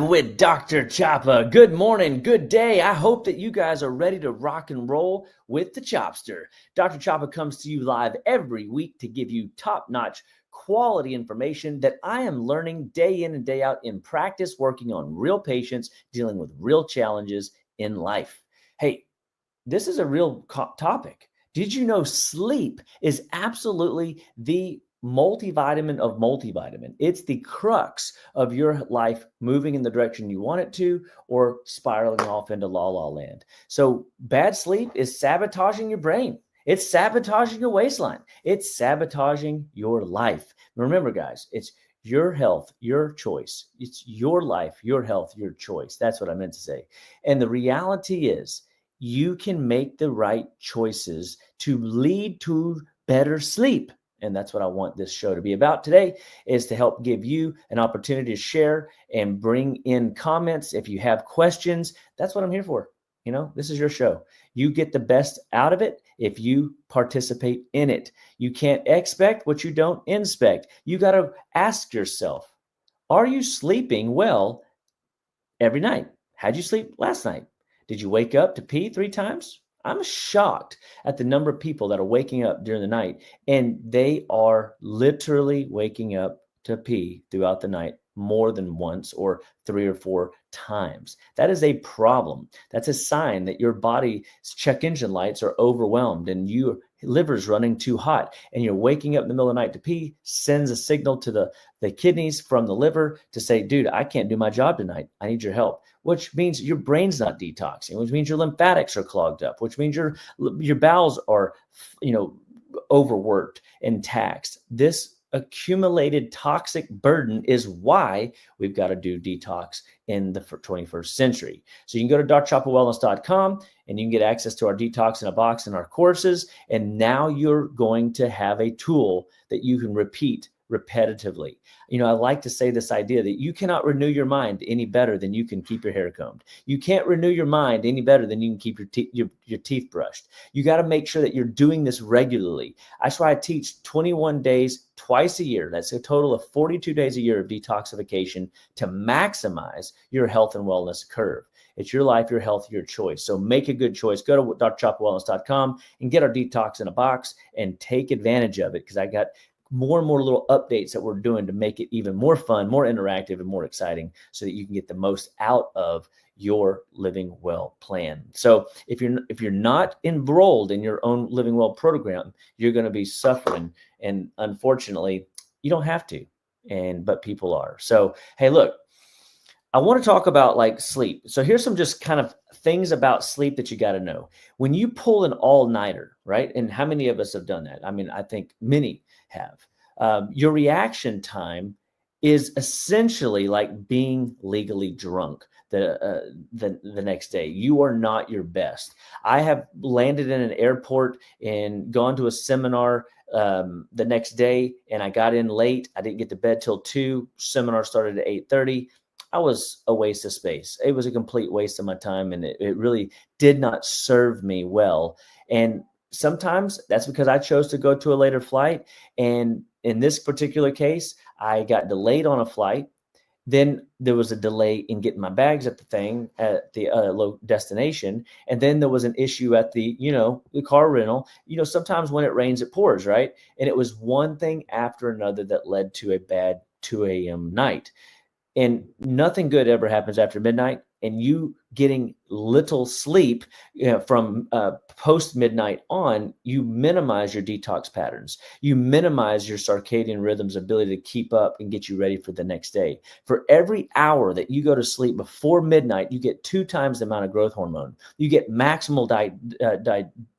with Dr. Chapa. Good morning, good day. I hope that you guys are ready to rock and roll with the Chopster. Dr. Chapa comes to you live every week to give you top-notch quality information that I am learning day in and day out in practice, working on real patients, dealing with real challenges in life. Hey, this is a real topic. Did you know sleep is absolutely the multivitamin of multivitamin? It's the crux of your life moving in the direction you want it to or spiraling off into la la land. So bad sleep is sabotaging your brain. It's sabotaging your waistline. It's sabotaging your life. Remember, guys, it's your health, your choice. It's your life, your health, your choice. That's what I meant to say. And the reality is, you can make the right choices to lead to better sleep. And that's what I want this show to be about today, is to help give you an opportunity to share and bring in comments. If you have questions, that's what I'm here for. You know, this is your show. You get the best out of it if you participate in it. You can't expect what you don't inspect. You got to ask yourself, are you sleeping well every night? How'd you sleep last night? Did you wake up to pee 3 times? I'm shocked at the number of people that are waking up during the night and they are literally waking up to pee throughout the night more than once or 3 or 4 times. That is a problem. That's a sign that your body's check engine lights are overwhelmed and your liver's running too hot, and you're waking up in the middle of the night to pee, sends a signal to the kidneys from the liver to say, dude, I can't do my job tonight. I need your help, which means your brain's not detoxing, which means your lymphatics are clogged up, which means your bowels are, overworked and taxed. This accumulated toxic burden is why we've got to do detox in the 21st century. So you can go to drchapawellness.com and you can get access to our detox in a box and our courses. And now you're going to have a tool that you can repeat repetitively. You know, I like to say this idea that you cannot renew your mind any better than you can keep your hair combed. You can't renew your mind any better than you can keep your teeth brushed. You got to make sure that you're doing this regularly. That's why I teach 21 days twice a year. That's a total of 42 days a year of detoxification to maximize your health and wellness curve. It's your life, your health, your choice. So make a good choice. Go to drchapawellness.com and get our detox in a box and take advantage of it, because I got more and more little updates that we're doing to make it even more fun, more interactive, and more exciting, so that you can get the most out of your Living Well plan. So if you're not enrolled in your own Living Well program, you're going to be suffering. And unfortunately, you don't have to, but people are. So, hey, look, I want to talk about like sleep. So here's some just kind of things about sleep that you got to know. When you pull an all-nighter, right? And how many of us have done that? I mean, I think many have. Your reaction time is essentially like being legally drunk the next day. You are not your best. I have landed in an airport and gone to a seminar the next day, and I got in late. I didn't get to bed till 2. Seminar started at 8:30. I was a waste of space. It was a complete waste of my time, and it really did not serve me well. And sometimes that's because I chose to go to a later flight. And in this particular case, I got delayed on a flight. Then there was a delay in getting my bags at the low destination. And then there was an issue at the car rental. Sometimes when it rains, it pours, right? And it was one thing after another that led to a bad 2 a.m. night. And nothing good ever happens after midnight. And you getting little sleep from post midnight on, you minimize your detox patterns. You minimize your circadian rhythm's ability to keep up and get you ready for the next day. For every hour that you go to sleep before midnight, you get 2 times the amount of growth hormone. You get maximal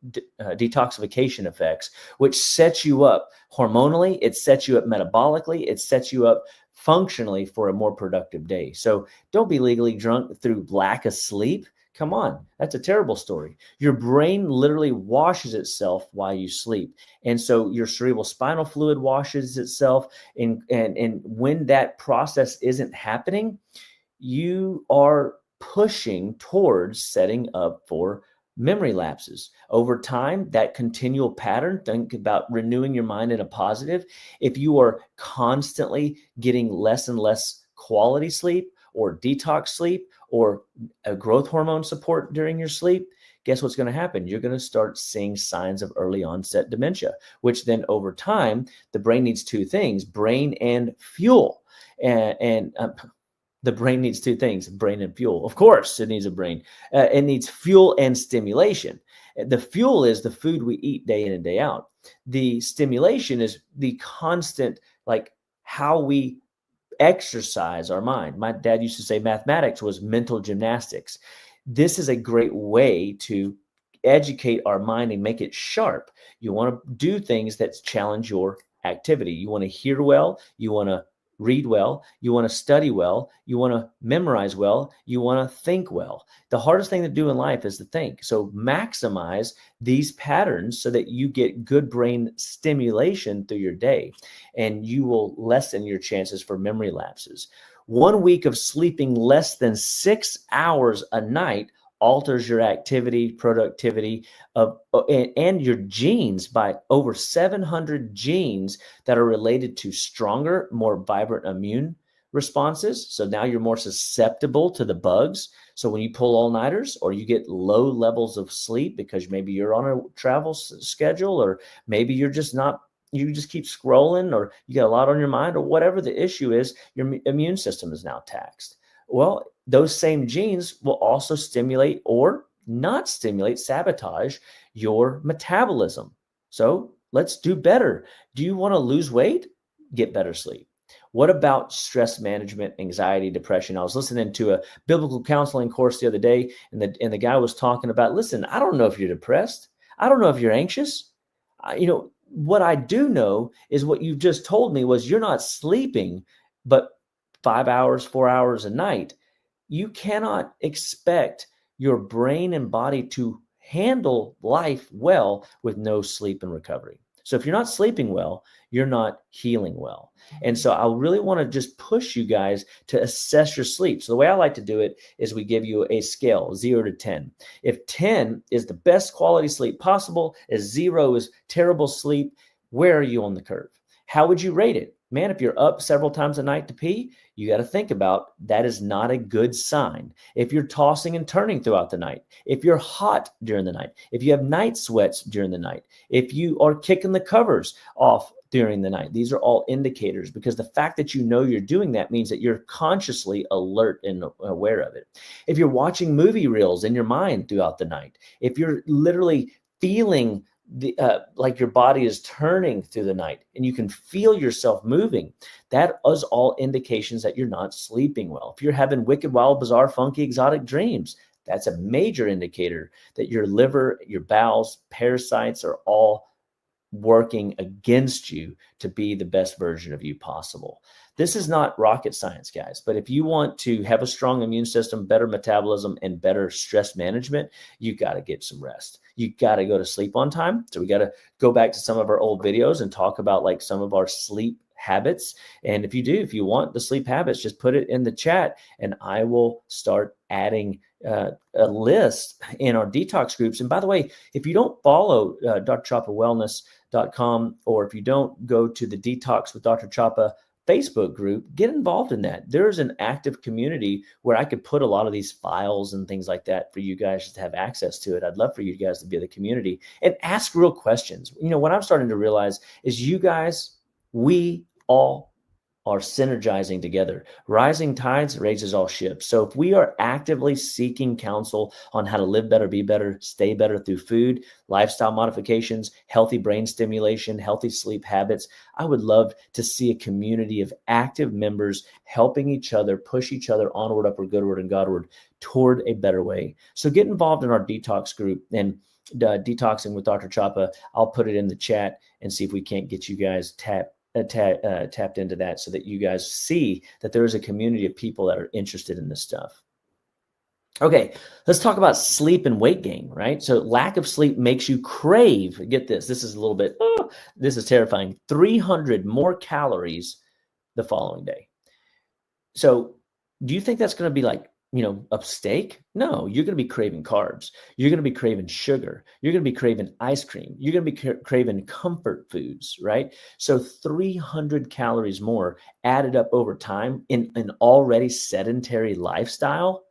detoxification effects, which sets you up hormonally. It sets you up metabolically. It sets you up functionally for a more productive day. So don't be legally drunk through lack of sleep. Come on, that's a terrible story. Your brain literally washes itself while you sleep. And so your cerebral spinal fluid washes itself. And when that process isn't happening, you are pushing towards setting up for memory lapses. Over time, that continual pattern, think about renewing your mind in a positive. If you are constantly getting less and less quality sleep, or detox sleep or a growth hormone support during your sleep, guess what's going to happen? You're going to start seeing signs of early onset dementia, which then over time, the brain needs two things, brain and fuel. And the brain needs two things, brain and fuel. Of course, it needs a brain. It needs fuel and stimulation. The fuel is the food we eat day in and day out. The stimulation is the constant, like how we exercise our mind. My dad used to say mathematics was mental gymnastics. This is a great way to educate our mind and make it sharp. You want to do things that challenge your activity. You want to hear well. You want to read well, you want to study well, you want to memorize well, you want to think well. The hardest thing to do in life is to think. So maximize these patterns so that you get good brain stimulation through your day, and you will lessen your chances for memory lapses. 1 week of sleeping less than 6 hours a night alters your activity, productivity, and your genes by over 700 genes that are related to stronger, more vibrant immune responses. So now you're more susceptible to the bugs. So when you pull all-nighters or you get low levels of sleep because maybe you're on a travel schedule, or maybe you're just not, you just keep scrolling, or you got a lot on your mind, or whatever the issue is, your immune system is now taxed. Well, those same genes will also stimulate or not stimulate, sabotage your metabolism. So let's do better. Do you want to lose weight? Get better sleep. What about stress management, anxiety, depression? I was listening to a biblical counseling course the other day, and the guy was talking about, listen, I don't know if you're depressed. I don't know if you're anxious. What I do know is what you just told me was you're not sleeping, but 5 hours, 4 hours a night. You cannot expect your brain and body to handle life well with no sleep and recovery. So if you're not sleeping well, you're not healing well. And so I really want to just push you guys to assess your sleep. So the way I like to do it is we give you a scale, 0 to 10. If 10 is the best quality sleep possible, as 0 is terrible sleep, where are you on the curve? How would you rate it? Man, if you're up several times a night to pee, you got to think about that is not a good sign. If you're tossing and turning throughout the night, if you're hot during the night, if you have night sweats during the night, if you are kicking the covers off during the night, these are all indicators, because the fact that you know you're doing that means that you're consciously alert and aware of it. If you're watching movie reels in your mind throughout the night, if you're literally feeling like your body is turning through the night and you can feel yourself moving, that is all indications that you're not sleeping well. If you're having wicked, wild, bizarre, funky, exotic dreams, that's a major indicator that your liver, your bowels, parasites are all working against you to be the best version of you possible. This is not rocket science, guys, but if you want to have a strong immune system, better metabolism, and better stress management, you got to get some rest. You got to go to sleep on time. So we got to go back to some of our old videos and talk about like some of our sleep habits. And if you want the sleep habits, just put it in the chat and I will start adding a list in our detox groups. And by the way, if you don't follow drchapawellness.com, or if you don't go to the Detox with Dr. Chapa Facebook group, get involved in that. There's an active community where I could put a lot of these files and things like that for you guys to have access to it. I'd love for you guys to be in the community and ask real questions. What I'm starting to realize is you guys, we all are synergizing together. Rising tides raises all ships. So if we are actively seeking counsel on how to live better, be better, stay better through food, lifestyle modifications, healthy brain stimulation, healthy sleep habits, I would love to see a community of active members helping each other, push each other onward, upward, goodward, and Godward toward a better way. So get involved in our detox group and detoxing with Dr. Chapa. I'll put it in the chat and see if we can't get you guys tapped into that so that you guys see that there is a community of people that are interested in this stuff. Okay, let's talk about sleep and weight gain, right? So lack of sleep makes you crave, get this is a little bit, this is terrifying, 300 more calories the following day. So do you think that's going to be like a steak? No, you're going to be craving carbs. You're going to be craving sugar. You're going to be craving ice cream. You're going to be craving comfort foods, right? So 300 calories more added up over time in an already sedentary lifestyle.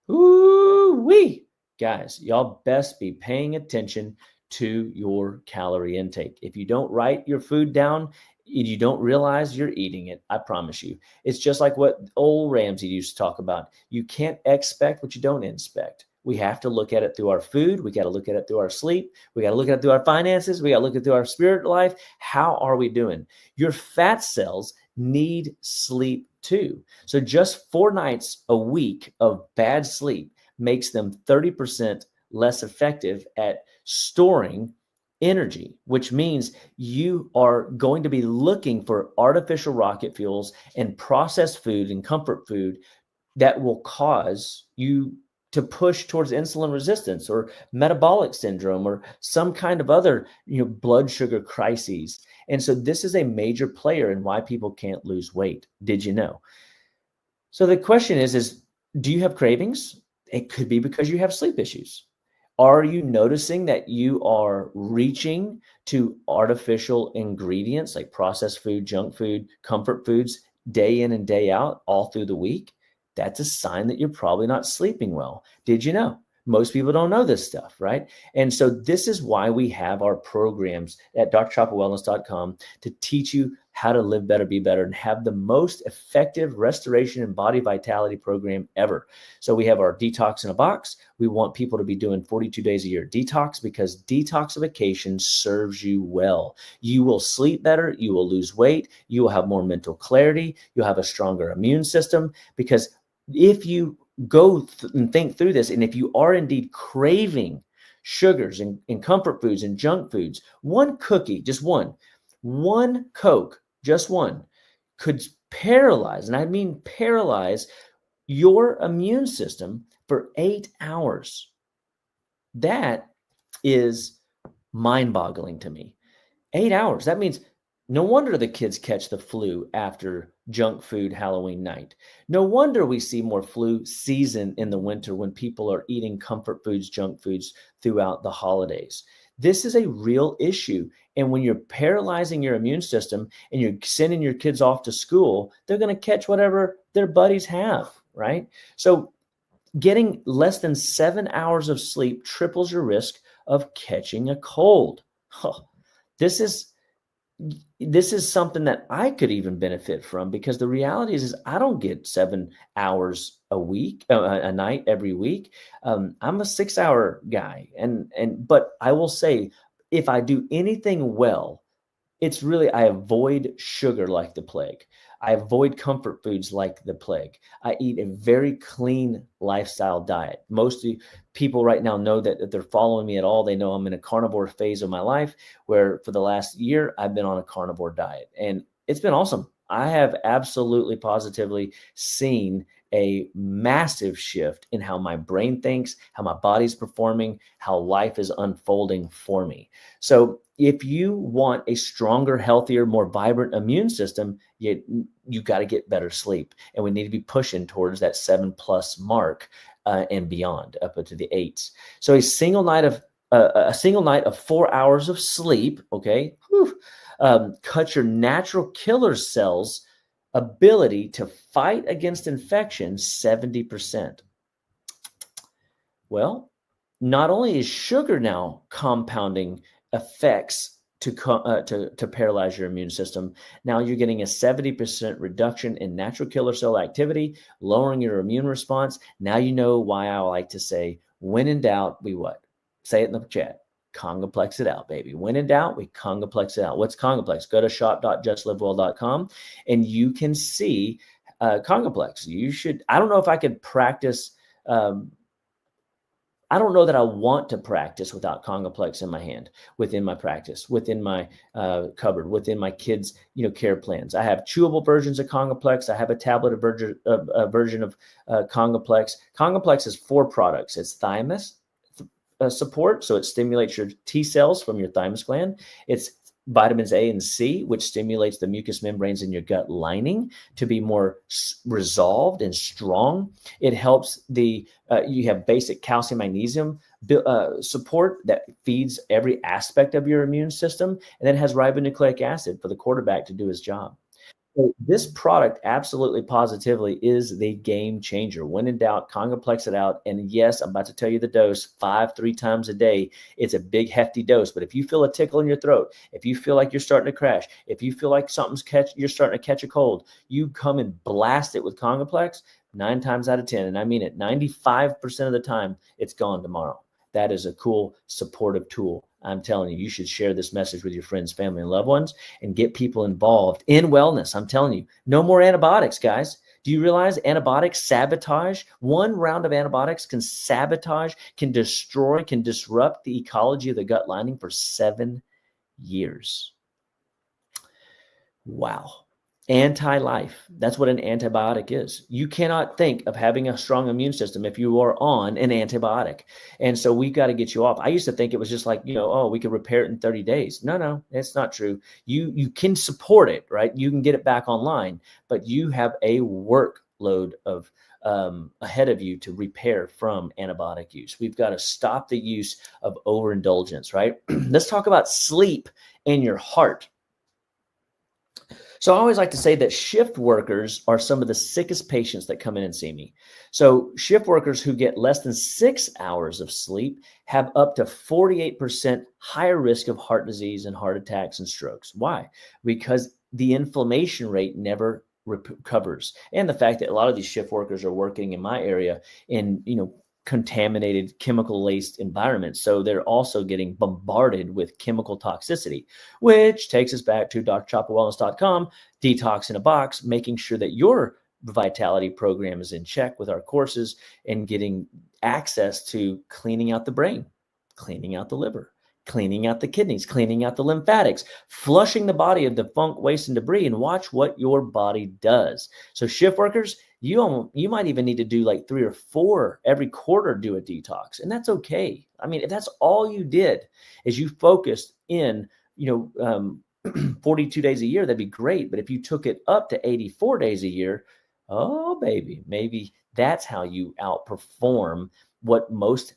Ooh-wee. Guys, y'all best be paying attention to your calorie intake. If you don't write your food down, you don't realize you're eating it. I promise you. It's just like what old Ramsey used to talk about. You can't expect what you don't inspect. We have to look at it through our food. We got to look at it through our sleep. We got to look at it through our finances. We got to look at it through our spirit life. How are we doing? Your fat cells need sleep too. So just 4 nights a week of bad sleep makes them 30% less effective at storing energy, which means you are going to be looking for artificial rocket fuels and processed food and comfort food that will cause you to push towards insulin resistance or metabolic syndrome or some kind of other, blood sugar crises. And so this is a major player in why people can't lose weight. Did you know? So the question is do you have cravings? It could be because you have sleep issues. Are you noticing that you are reaching to artificial ingredients like processed food, junk food, comfort foods day in and day out all through the week? That's a sign that you're probably not sleeping well. Did you know? Most people don't know this stuff, right? And so this is why we have our programs at drchopawellness.com to teach you how to live better, be better, and have the most effective restoration and body vitality program ever. So we have our detox in a box. We want people to be doing 42 days a year detox because detoxification serves you well. You will sleep better. You will lose weight. You will have more mental clarity. You'll have a stronger immune system because if you go and think through this, and if you are indeed craving sugars and comfort foods and junk foods, one cookie, just one Coke, just one, could paralyze, and I mean paralyze, your immune system for 8 hours. That is mind-boggling to me. 8 hours. That means no wonder the kids catch the flu after junk food Halloween night. No wonder we see more flu season in the winter when people are eating comfort foods, junk foods throughout the holidays. This is a real issue. And when you're paralyzing your immune system and you're sending your kids off to school, they're going to catch whatever their buddies have, right? So getting less than 7 hours of sleep triples your risk of catching a cold. This is something that I could even benefit from because the reality is I don't get 7 hours a night every week. I'm a 6-hour guy. But I will say, if I do anything well, it's really, I avoid sugar like the plague. I avoid comfort foods like the plague. I eat a very clean lifestyle diet. Most people right now know that if they're following me at all, they know I'm in a carnivore phase of my life where for the last year, I've been on a carnivore diet and it's been awesome. I have absolutely positively seen a massive shift in how my brain thinks, how my body's performing, how life is unfolding for me. So if you want a stronger, healthier, more vibrant immune system, you got to get better sleep. And we need to be pushing towards that 7+ mark and beyond, up into the 8s. So a single night of 4 hours of sleep, okay, cuts your natural killer cells' ability to fight against infection 70%. Well, not only is sugar now compounding effects to paralyze your immune system, now you're getting a 70% reduction in natural killer cell activity, lowering your immune response. Now you know why I like to say, when in doubt, we what? Say it in the chat. Congoplex it out, baby. When in doubt, we Congoplex it out. What's Congoplex? Go to shop.justlivewell.com and you can see Congoplex. You should, I don't know if I could practice. I don't know that I want to practice without Congoplex in my hand, within my practice, within my cupboard, within my kids' care plans. I have chewable versions of Congoplex. I have a tablet version of Congoplex. Congoplex is 4 products. It's thymus support, so it stimulates your T cells from your thymus gland. It's vitamins A and C, which stimulates the mucous membranes in your gut lining to be more resolved and strong. It helps you have basic calcium, magnesium support that feeds every aspect of your immune system. And then it has ribonucleic acid for the quarterback to do his job. So this product absolutely positively is the game changer. When in doubt, Congoplex it out. And yes, I'm about to tell you the dose, 3 times a day. It's a big hefty dose. But if you feel a tickle in your throat, if you feel like you're starting to crash, if you feel like you're starting to catch a cold, you come and blast it with Congoplex 9 times out of 10. And I mean it, 95% of the time, it's gone tomorrow. That is a cool supportive tool. I'm telling you, you should share this message with your friends, family, and loved ones and get people involved in wellness. I'm telling you, no more antibiotics, guys. Do you realize antibiotics sabotage? One round of antibiotics can sabotage, can destroy, can disrupt the ecology of the gut lining for 7 years. Wow. Anti-life. That's what an antibiotic is. You cannot think of having a strong immune system if you are on an antibiotic. And so we've got to get you off. I used to think it was just like, oh, we could repair it in 30 days. No, it's not true. You can support it, right? You can get it back online, but you have a workload of ahead of you to repair from antibiotic use. We've got to stop the use of overindulgence, right? Let's talk about sleep and your heart. So I always like to say that shift workers are some of the sickest patients that come in and see me. So shift workers who get less than 6 hours of sleep have up to 48% higher risk of heart disease and heart attacks and strokes. Why? Because the inflammation rate never recovers. And the fact that a lot of these shift workers are working in my area in, contaminated, chemical-laced environments. So they're also getting bombarded with chemical toxicity, which takes us back to drchapawellness.com, detox in a box, making sure that your vitality program is in check with our courses and getting access to cleaning out the brain, cleaning out the liver, cleaning out the kidneys, cleaning out the lymphatics, flushing the body of defunct waste and debris, and watch what your body does. So shift workers, you might even need to do like 3 or 4 every quarter, do a detox. And that's okay. I mean, if that's all you did is you focused in, 42 days a year, that'd be great. But if you took it up to 84 days a year, oh, baby, maybe that's how you outperform what most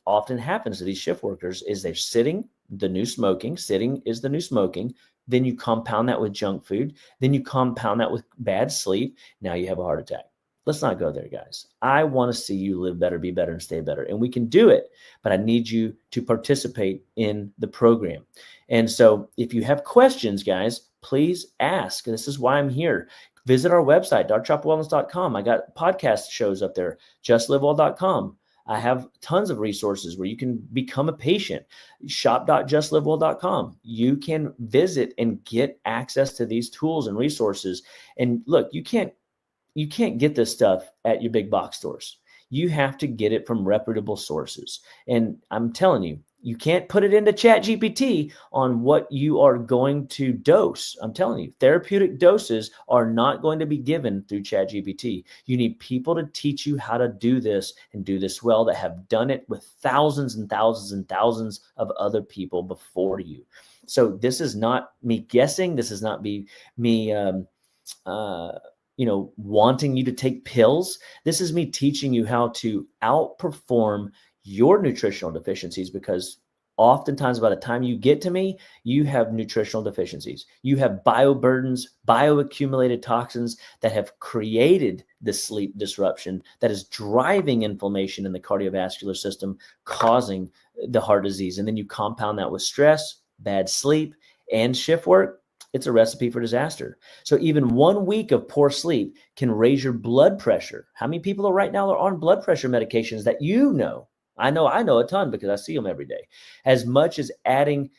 often happens to these shift workers is they're sitting, the new smoking, sitting is the new smoking. Then you compound that with junk food. Then you compound that with bad sleep. Now you have a heart attack. Let's not go there, guys. I want to see you live better, be better, and stay better. And we can do it, but I need you to participate in the program. And so if you have questions, guys, please ask. This is why I'm here. Visit our website, drchapawellness.com. I got podcast shows up there, justlivewell.com. I have tons of resources where you can become a patient. Shop.justlivewell.com. You can visit and get access to these tools and resources. And look, you can't get this stuff at your big box stores. You have to get it from reputable sources. And I'm telling you, you can't put it into ChatGPT on what you are going to dose. I'm telling you, therapeutic doses are not going to be given through ChatGPT. You need people to teach you how to do this and do this well that have done it with thousands and thousands and thousands of other people before you. So this is not me guessing. This is not me wanting you to take pills. This is me teaching you how to outperform your nutritional deficiencies, because oftentimes by the time you get to me, you have nutritional deficiencies. You have bioburdens, bioaccumulated toxins that have created the sleep disruption that is driving inflammation in the cardiovascular system, causing the heart disease. And then you compound that with stress, bad sleep, and shift work. It's a recipe for disaster. So even 1 week of poor sleep can raise your blood pressure. How many people right now are on blood pressure medications that you know? I know a ton because I see them every day. As much as adding,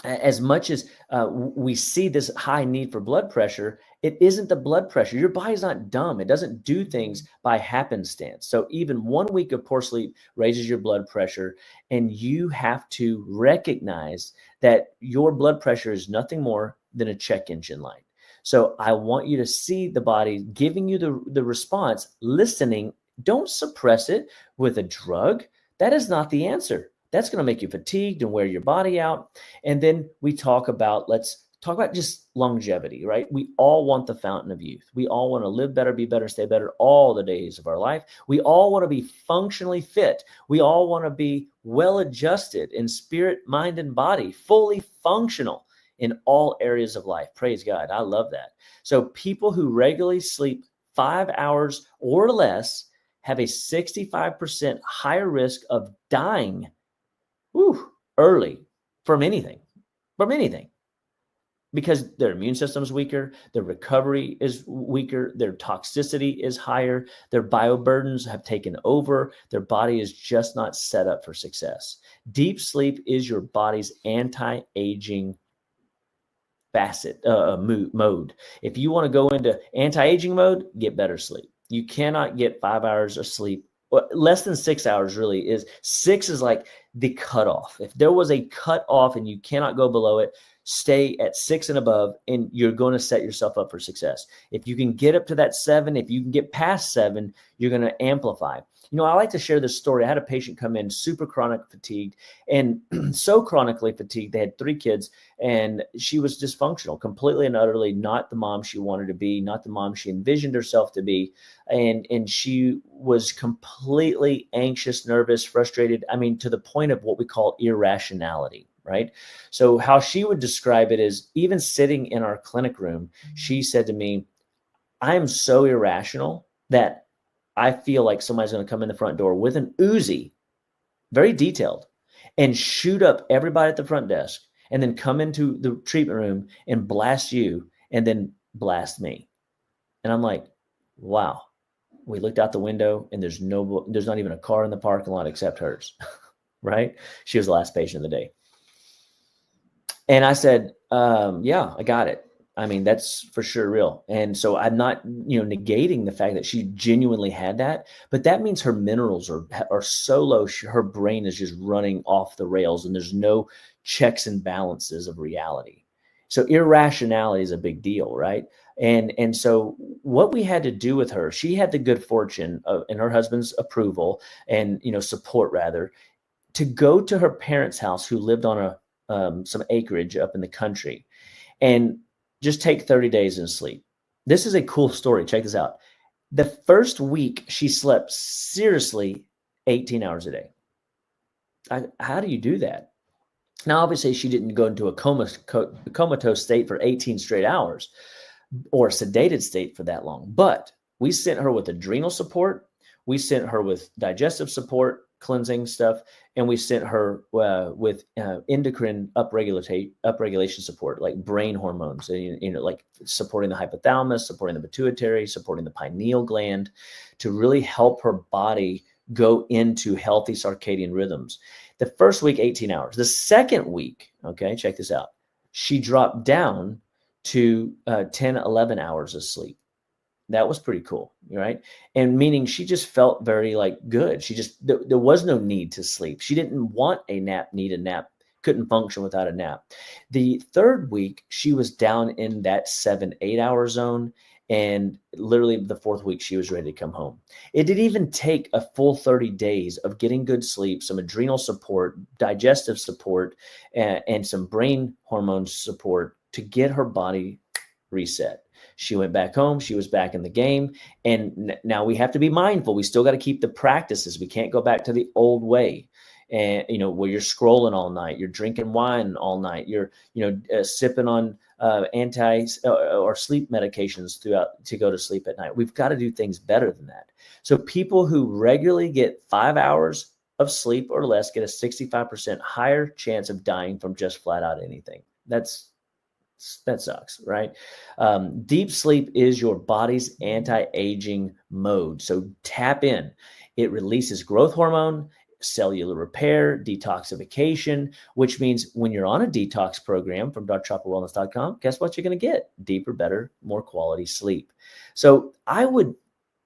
as much as we see this high need for blood pressure, it isn't the blood pressure. Your body's not dumb. It doesn't do things by happenstance. So even 1 week of poor sleep raises your blood pressure, and you have to recognize that your blood pressure is nothing more than a check engine light. So I want you to see the body giving you the response, listening. Don't suppress it with a drug. That is not the answer. That's going to make you fatigued and wear your body out. And then we talk about, let's talk about just longevity, right? We all want the fountain of youth. We all want to live better, be better, stay better all the days of our life. We all want to be functionally fit. We all want to be well adjusted in spirit, mind, and body, fully functional in all areas of life. Praise God. I love that. So people who regularly sleep 5 hours or less have a 65% higher risk of dying early from anything, because their immune system is weaker, their recovery is weaker, their toxicity is higher, their bioburdens have taken over, their body is just not set up for success. Deep sleep is your body's anti-aging mode. If you want to go into anti-aging mode, get better sleep. You cannot get 5 hours of sleep. Less than 6 hours really is. 6 is like the cutoff. If there was a cutoff and you cannot go below it, stay at 6 and above, and you're going to set yourself up for success. If you can get up to that 7, if you can get past 7, you're going to amplify. You know, I like to share this story. I had a patient come in super chronic fatigued, and so chronically fatigued. They had 3 kids, and she was dysfunctional, completely and utterly not the mom she wanted to be, not the mom she envisioned herself to be. And she was completely anxious, nervous, frustrated. I mean, to the point of what we call irrationality, right? So how she would describe it is, even sitting in our clinic room, she said to me, I am so irrational that I feel like somebody's going to come in the front door with an Uzi, very detailed, and shoot up everybody at the front desk, and then come into the treatment room and blast you, and then blast me. And I'm like, wow. We looked out the window, and there's not even a car in the parking lot except hers, right? She was the last patient of the day. And I said, yeah, I got it. I mean, that's for sure real. And so I'm not, negating the fact that she genuinely had that, but that means her minerals are so low. Her brain is just running off the rails, and there's no checks and balances of reality. So irrationality is a big deal, right? And so what we had to do with her, she had the good fortune of, and her husband's approval and, support rather, to go to her parents' house, who lived on some acreage up in the country, and just take 30 days and sleep. This is a cool story. Check this out. The first week she slept seriously 18 hours a day. How do you do that? Now, obviously she didn't go into a comatose state for 18 straight hours, or sedated state for that long, but we sent her with adrenal support. We sent her with digestive support, cleansing stuff, and we sent her with endocrine upregulation support, like brain hormones, like supporting the hypothalamus, supporting the pituitary, supporting the pineal gland, to really help her body go into healthy circadian rhythms. The first week, 18 hours. The second week, okay, check this out. She dropped down to 10, 11 hours of sleep. That was pretty cool, right? And meaning she just felt very good. She just, there was no need to sleep. She didn't want a nap, need a nap, couldn't function without a nap. The third week, she was down in that 7, 8 hour zone. And literally the fourth week, she was ready to come home. It didn't even take a full 30 days of getting good sleep, some adrenal support, digestive support, and some brain hormone support to get her body reset. She went back home. She was back in the game. And now we have to be mindful. We still got to keep the practices. We can't go back to the old way. And, where you're scrolling all night, you're drinking wine all night, you're, sipping on anti or sleep medications throughout to go to sleep at night. We've got to do things better than that. So people who regularly get 5 hours of sleep or less get a 65% higher chance of dying from just flat out anything. That sucks, right? Deep sleep is your body's anti-aging mode. So tap in. It releases growth hormone, cellular repair, detoxification, which means when you're on a detox program from chapawellness.com, guess what you're going to get? Deeper, better, more quality sleep. So I would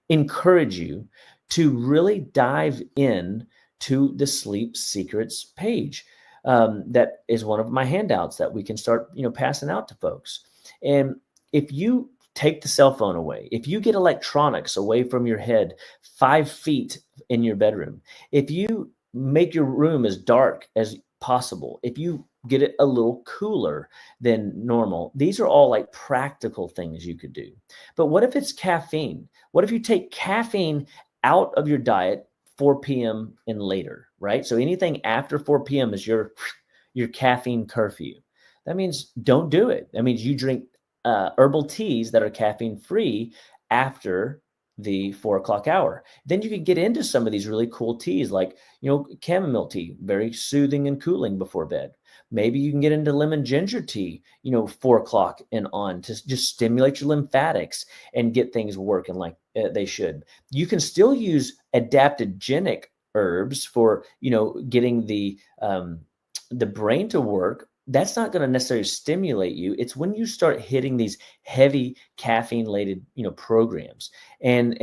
encourage you to really dive in to the Sleep Secrets page. That is one of my handouts that we can start, passing out to folks. And if you take the cell phone away, if you get electronics away from your head 5 feet in your bedroom, if you make your room as dark as possible. If you get it a little cooler than normal, these are all like practical things you could do. But what if it's caffeine? What if you take caffeine out of your diet 4 p.m. and later, right? So anything after 4 p.m. is your caffeine curfew. That means don't do it. That means you drink herbal teas that are caffeine free after the 4 o'clock hour. Then you could get into some of these really cool teas like, chamomile tea, very soothing and cooling before bed. Maybe you can get into lemon ginger tea, 4 o'clock and on to just stimulate your lymphatics and get things working like they should. You can still use adaptogenic herbs for, getting the brain to work. That's not going to necessarily stimulate you. It's when you start hitting these heavy caffeine-laden, programs, and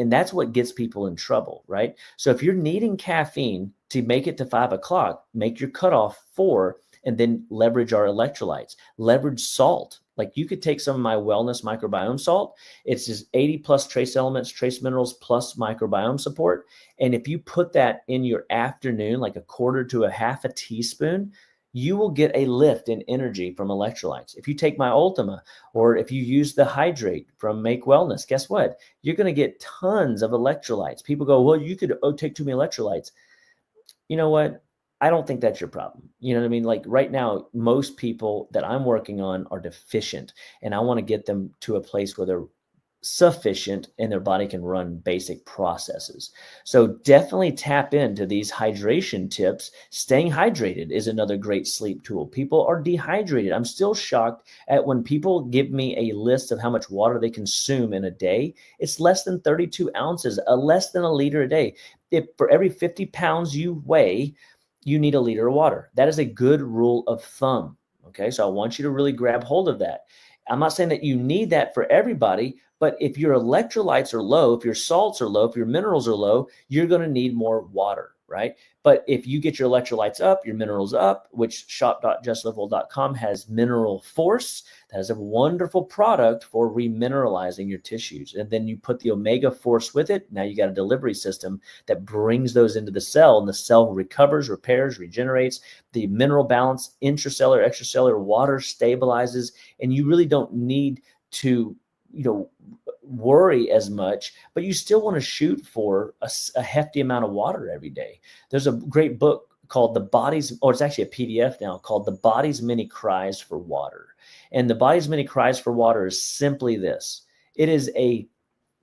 that's what gets people in trouble, right? So if you're needing caffeine to make it to 5 o'clock, make your cutoff 4, and then leverage our electrolytes, leverage salt. Like you could take some of my wellness microbiome salt. It's just 80 plus trace elements, trace minerals, plus microbiome support. And if you put that in your afternoon, like a quarter to a half a teaspoon, you will get a lift in energy from electrolytes. If you take my Ultima, or if you use the Hydrate from Make Wellness, guess what? You're going to get tons of electrolytes. People go, well, you could take too many electrolytes. You know what? I don't think that's your problem. You know what I mean? Like right now, most people that I'm working on are deficient, and I want to get them to a place where they're sufficient and their body can run basic processes. So definitely tap into these hydration tips. Staying hydrated is another great sleep tool. People are dehydrated. I'm still shocked at when people give me a list of how much water they consume in a day. It's less than 32 ounces, less than a liter a day. If for every 50 pounds you weigh, you need a liter of water. That is a good rule of thumb. Okay, so I want you to really grab hold of that. I'm not saying that you need that for everybody, but if your electrolytes are low, if your salts are low, if your minerals are low, you're going to need more water, right? But if you get your electrolytes up, your minerals up, which shop.justlevel.com has Mineral Force. That is a wonderful product for remineralizing your tissues. And then you put the Omega Force with it. Now you got a delivery system that brings those into the cell, and the cell recovers, repairs, regenerates. The mineral balance, intracellular, extracellular, water stabilizes, and you really don't need to worry as much, but you still want to shoot for a hefty amount of water every day. There's a great book called it's actually a PDF now, called The Body's Many Cries for Water. And The Body's Many Cries for Water is simply this. It is a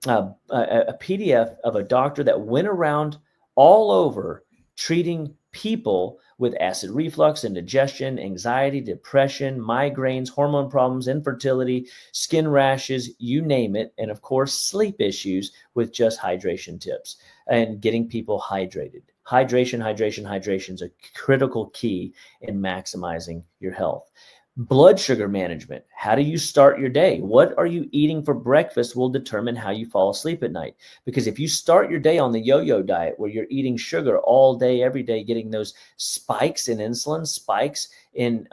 PDF of a doctor that went around all over treating people with acid reflux, indigestion, anxiety, depression, migraines, hormone problems, infertility, skin rashes, you name it. And of course, sleep issues with just hydration tips and getting people hydrated. Hydration is a critical key in maximizing your health. Blood sugar management. How do you start your day? What are you eating for breakfast will determine how you fall asleep at night. Because if you start your day on the yo-yo diet where you're eating sugar all day, every day, getting those spikes in insulin, spikes in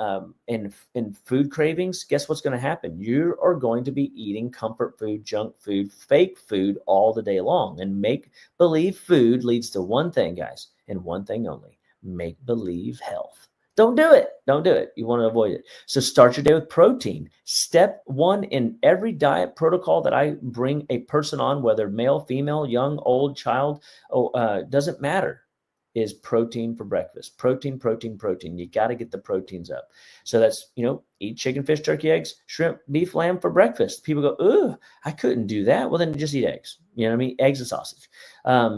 food cravings, guess what's going to happen? You are going to be eating comfort food, junk food, fake food all the day long. And make-believe food leads to one thing, guys, and one thing only: make-believe health. Don't do it. Don't do it. You want to avoid it. So start your day with protein. Step 1 in every diet protocol that I bring a person on, whether male, female, young, old, child, doesn't matter, is protein for breakfast. Protein. You got to get the proteins up. So that's, eat chicken, fish, turkey, eggs, shrimp, beef, lamb for breakfast. People go, ugh, I couldn't do that. Well, then just eat eggs. You know what I mean? Eggs and sausage.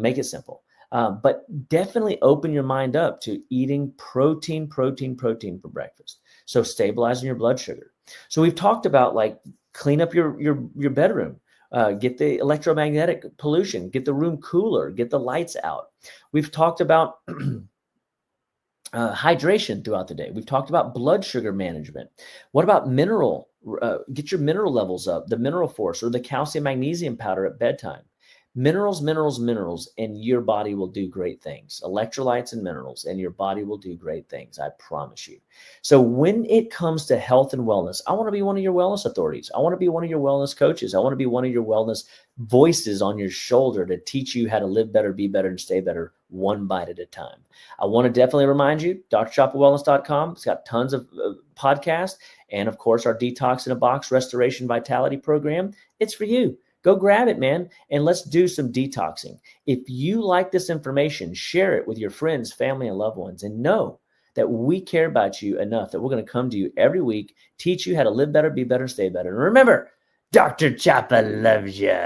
Make it simple. But definitely open your mind up to eating protein for breakfast. So stabilizing your blood sugar. So we've talked about clean up your bedroom, get the electromagnetic pollution, get the room cooler, get the lights out. We've talked about hydration throughout the day. We've talked about blood sugar management. What about get your mineral levels up, the Mineral Force or the calcium magnesium powder at bedtime. Minerals, minerals, minerals, and your body will do great things. Electrolytes and minerals, and your body will do great things. I promise you. So when it comes to health and wellness, I want to be one of your wellness authorities. I want to be one of your wellness coaches. I want to be one of your wellness voices on your shoulder to teach you how to live better, be better, and stay better one bite at a time. I want to definitely remind you, drchapawellness.com. It's got tons of podcasts. And of course, our Detox in a Box Restoration Vitality Program. It's for you. Go grab it, man, and let's do some detoxing. If you like this information, share it with your friends, family, and loved ones, and know that we care about you enough that we're going to come to you every week, teach you how to live better, be better, stay better. And remember, Dr. Chapa loves you.